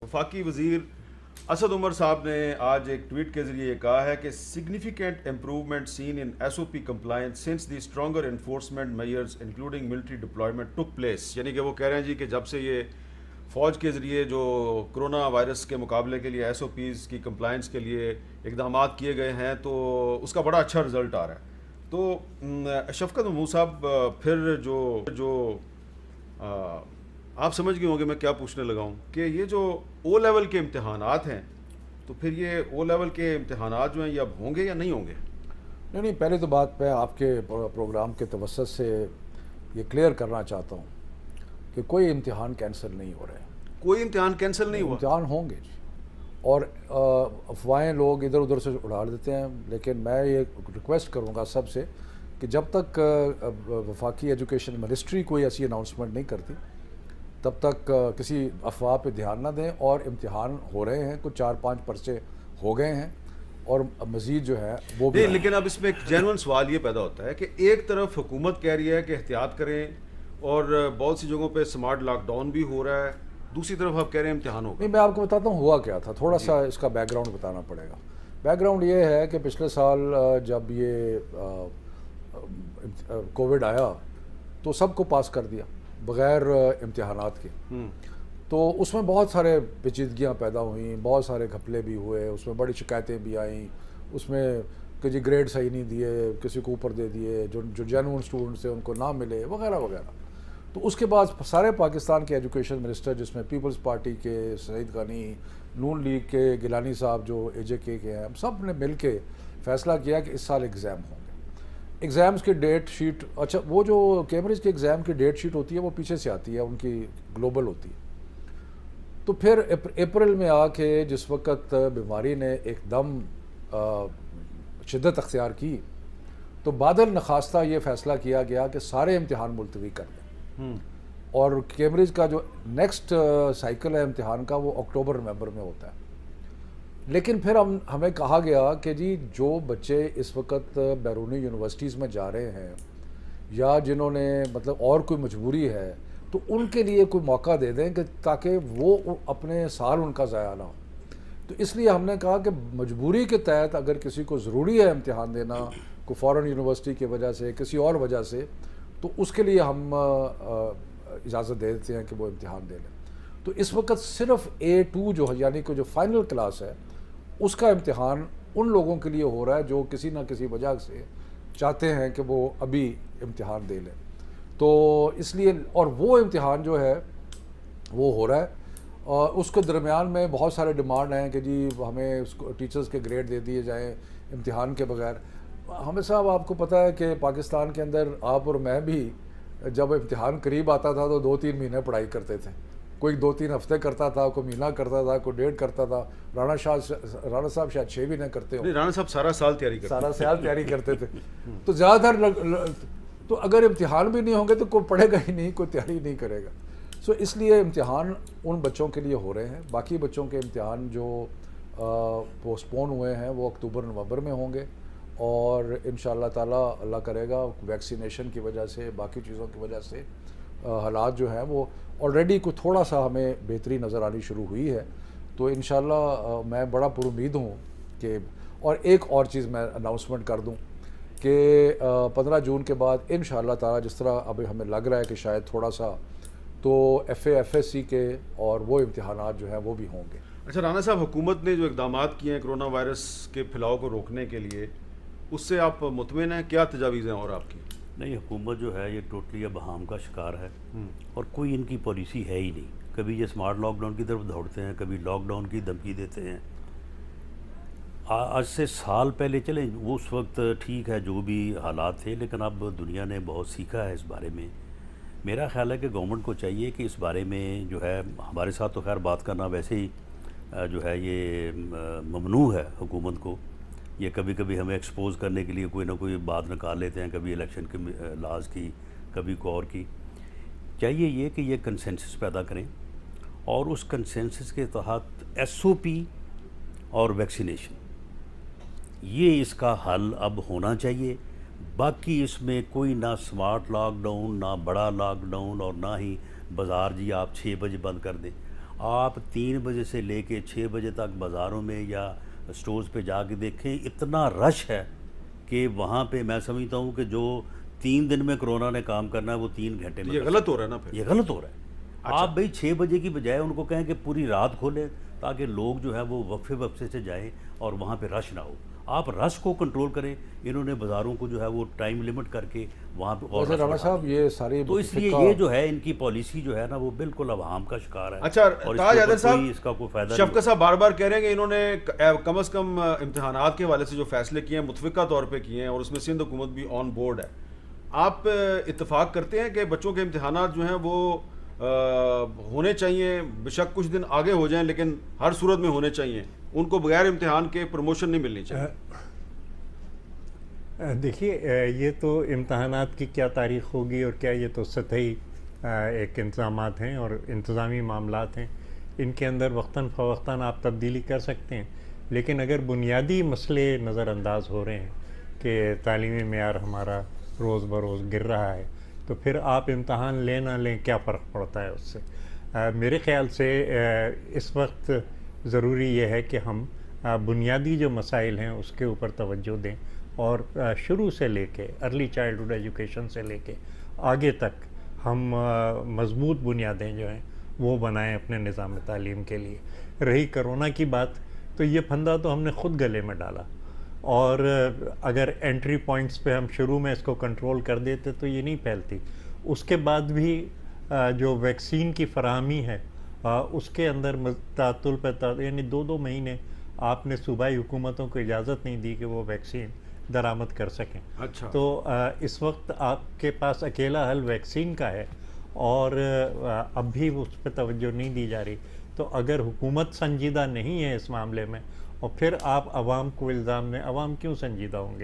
वफाकी वज़ीर असद उमर साहब ने आज एक ट्वीट के ज़रिए कहा है कि significant improvement seen in SOP compliance since the stronger enforcement measures including military deployment took place. यानी कि वो कह रहे हैं जी कि जब से ये फ़ौज के ज़रिए जो कोरोना वायरस के मुकाबले के लिए SOPs की कंप्लायंस के लिए इकदाम किए गए हैं तो उसका बड़ा अच्छा रिज़ल्ट आ रहा है। तो शफ़क़त महमूद साहब, फिर जो जो आ, आप समझ गए होंगे मैं क्या पूछने लगा हूँ कि ये जो O लेवल के इम्तहानात हैं, तो फिर ये O लेवल के इम्तहानात जो हैं ये अब होंगे या नहीं होंगे? नहीं नहीं, पहले तो बात मैं आपके प्रोग्राम के तवज्जुह से ये क्लियर करना चाहता हूँ कि कोई इम्तिहान कैंसिल नहीं हो रहे हैं। कोई इम्तिहान कैंसिल नहीं हुआ? इम्तिहान होंगे जी। और अफवाहें लोग इधर उधर से उड़ा देते हैं, लेकिन मैं ये रिक्वेस्ट करूँगा सबसे कि जब तक वफाकी एजुकेशन मिनिस्ट्री कोई ऐसी अनाउंसमेंट नहीं करती तब तक किसी अफवाह पे ध्यान ना दें। और इम्तिहान हो रहे हैं, कुछ 4-5 पर्चे हो गए हैं और मज़ीद जो है वो भी। लेकिन अब इसमें एक जेन्युइन सवाल ये पैदा होता है कि एक तरफ हुकूमत कह रही है कि एहतियात करें और बहुत सी जगहों पे स्मार्ट लॉकडाउन भी हो रहा है, दूसरी तरफ आप कह रहे हैं इम्तिहान होगा। नहीं, मैं आपको बताता हूँ हुआ क्या था। थोड़ा सा इसका बैकग्राउंड बताना पड़ेगा। बैकग्राउंड ये है कि पिछले साल जब ये कोविड आया तो सबको पास कर दिया बग़ैर इम्तिहानात के। तो उसमें बहुत सारे पेचीदगियाँ पैदा हुई, बहुत सारे घपले भी हुए, उसमें बड़ी शिकायतें भी आईं। उसमें कि जी ग्रेड सही नहीं दिए, किसी को ऊपर दे दिए, जो जेन्युइन स्टूडेंट्स थे उनको ना मिले, वगैरह वगैरह। तो उसके बाद सारे पाकिस्तान के एजुकेशन मिनिस्टर, जिसमें पीपल्स पार्टी के सईद गनी, नून लीग के गिलानी साहब जो AJK के हैं, सब ने मिल के फ़ैसला किया कि इस साल एग्ज़ाम होंगे। एग्ज़ाम्स की डेट शीट, अच्छा वो जो कैम्ब्रिज के एग्ज़ाम की डेट शीट होती है वो पीछे से आती है, उनकी ग्लोबल होती है। तो फिर अप्रैल में आके जिस वक्त बीमारी ने एकदम शिद्दत अख्तियार की तो बादल नखास्ता ये फ़ैसला किया गया कि सारे इम्तिहान मुलतवी कर दें। और कैम्ब्रिज का जो नेक्स्ट साइकिल है इम्तिहान का वो अक्टूबर-नवंबर में होता है। लेकिन फिर हमें कहा गया कि जी जो बच्चे इस वक्त बैरूनी यूनिवर्सिटीज़ में जा रहे हैं या जिन्होंने मतलब और कोई मजबूरी है तो उनके लिए कोई मौका दे दें कि ताकि वो अपने साल उनका ज़ाया ना हो। तो इसलिए हमने कहा कि मजबूरी के तहत अगर किसी को ज़रूरी है इम्तिहान देना, कोई फ़ॉरेन यूनिवर्सिटी की वजह से, किसी और वजह से, तो उसके लिए हम इजाज़त दे देते हैं कि वो इम्तिहान दे लें। तो इस वक्त सिर्फ A2 जो है, यानी कि जो फ़ाइनल क्लास है, उसका इम्तिहान उन लोगों के लिए हो रहा है जो किसी ना किसी वजह से चाहते हैं कि वो अभी इम्तिहान दे लें। तो इसलिए, और वो इम्तिहान जो है वो हो रहा है। और उसके दरमियान में बहुत सारे डिमांड हैं कि जी हमें उसको टीचर्स के ग्रेड दे दिए जाएं इम्तिहान के बगैर। हमें साहब आपको पता है कि पाकिस्तान के अंदर आप और मैं भी जब इम्तिहान करीब आता था तो 2-3 महीने पढ़ाई करते थे। कोई 2-3 हफ्ते करता था, कोई महीना करता था, कोई डेढ़ करता था। राणा साहब शायद 6 महीने करते हो। राणा साहब सारा साल तैयारी करते थे। तो ज़्यादातर तो अगर इम्तिहान भी नहीं होंगे तो कोई पढ़ेगा ही नहीं, कोई तैयारी नहीं करेगा। सो इसलिए इम्तिहान उन बच्चों के लिए हो रहे हैं। बाकी बच्चों के इम्तिहान जो पोस्टपोन हुए हैं वो अक्टूबर-नवंबर में होंगे। और इंशाअल्लाह ताला अल्लाह करेगा वैक्सीनेशन की वजह से, बाकी चीज़ों की वजह से हालात जो हैं वो ऑलरेडी कुछ थोड़ा सा हमें बेहतरी नज़र आनी शुरू हुई है। तो इंशाअल्लाह मैं बड़ा पुरुमीद हूँ कि, और एक और चीज़ मैं अनाउंसमेंट कर दूँ कि 15 जून के बाद इंशाअल्लाह ताला जिस तरह अभी हमें लग रहा है कि शायद थोड़ा सा तो FA FSC के और वो इम्तिहानात जो हैं वो भी होंगे। अच्छा राना साहब, हुकूमत ने जो इकदाम किए हैं कोरोना वायरस के फैलाव को रोकने के लिए, उससे आप मुतमईन हैं? क्या तजावीज़ हैं और आपकी? नहीं, हुकूमत जो है ये टोटली अब बहाम का शिकार है और कोई इनकी पॉलिसी है ही नहीं। कभी ये स्मार्ट लॉकडाउन की तरफ दौड़ते हैं, कभी लॉकडाउन की धमकी देते हैं। आज से साल पहले चले वो उस वक्त ठीक है जो भी हालात थे, लेकिन अब दुनिया ने बहुत सीखा है इस बारे में। मेरा ख्याल है कि गवर्नमेंट को चाहिए कि इस बारे में जो है, हमारे साथ तो खैर बात करना वैसे ही जो है ये ममनू है हुकूमत को। ये कभी कभी हमें एक्सपोज करने के लिए कोई ना कोई बात निकाल लेते हैं, कभी इलेक्शन के लाज की, कभी कोई और की। चाहिए ये कि ये कंसेंसस पैदा करें और उस कंसेंसस के तहत SOP और वैक्सीनेशन, ये इसका हल अब होना चाहिए। बाकी इसमें कोई ना स्मार्ट लॉकडाउन, ना बड़ा लॉकडाउन और ना ही बाज़ार जी आप 6 बजे बंद कर दें। आप 3 बजे से लेके 6 बजे तक बाज़ारों में या स्टोर्स पे जाके देखें, इतना रश है कि वहाँ पे मैं समझता हूँ कि जो 3 दिन में कोरोना ने काम करना है वो 3 घंटे में ये कर गलत हो रहा है ना फिर। ये गलत हो रहा है। आप भाई 6 बजे की बजाय उनको कहें कि पूरी रात खोलें, ताकि लोग जो है वो वक्फे वक्फे से जाएं और वहाँ पे रश ना हो। आप रश को कंट्रोल करें। इन्होंने बाज़ारों को जो है वो टाइम लिमिट करके वहाँ पे और वैसे रश राणा बढ़ा साहब दिया। ये सारी तो इसलिए फिक्का- ये जो है इनकी पॉलिसी जो है ना वो बिल्कुल अवाम का शिकार है। अच्छा, और इसके ताज ऊपर हैदर कोई साहब, इसका कोई फायदा नहीं शफकत साहब बार बार कह रहे हैं कि इन्होंने कम अज़ कम इम्तहानात के हवाले से जो फैसले किए हैं मुतफ़िका तौर पे किए हैं और उसमें सिंध हुकूमत भी ऑन बोर्ड है। आप इत्तेफाक करते हैं कि बच्चों के इम्तहानात जो हैं वो होने चाहिए, बेशक कुछ दिन आगे हो जाएं, लेकिन हर सूरत में होने चाहिए, उनको बगैर इम्तिहान के प्रमोशन नहीं मिलनी चाहिए? देखिए, ये तो इम्तहानात की क्या तारीख होगी और क्या, ये तो सतही एक इंतज़ामात हैं और इंतज़ामी मामलात हैं। इनके अंदर वक्तन फ़वक्तन आप तब्दीली कर सकते हैं, लेकिन अगर बुनियादी मसले नज़रअंदाज हो रहे हैं कि तालीमी मेयार हमारा रोज़ बरोज़ गिर रहा है, तो फिर आप इम्तहान लें ना लें क्या फ़र्क पड़ता है उससे। मेरे ख़्याल से इस वक्त ज़रूरी ये है कि हम बुनियादी जो मसाइल हैं उसके ऊपर तवज्जो दें और शुरू से लेके अर्ली चाइल्डहुड एजुकेशन से लेके आगे तक हम मज़बूत बुनियादें जो हैं वो बनाएं अपने निज़ाम तालीम के लिए। रही कोरोना की बात, तो ये फंदा तो हमने ख़ुद गले में डाला, और अगर एंट्री पॉइंट्स पे हम शुरू में इसको कंट्रोल कर देते तो ये नहीं फैलती। उसके बाद भी जो वैक्सीन की फराहमी है उसके अंदर तातुल पे यानी 2-2 महीने आपने सूबाई हुकूमतों को इजाज़त नहीं दी कि वो वैक्सीन दरामद कर सकें। अच्छा। तो इस वक्त आपके पास अकेला हल वैक्सीन का है और अब भी उस पर तवज्जो नहीं दी जा रही। तो अगर हुकूमत संजीदा नहीं है इस मामले में और फिर आप आवाम को इल्ज़ाम में, आवाम क्यों संजीदा होंगे?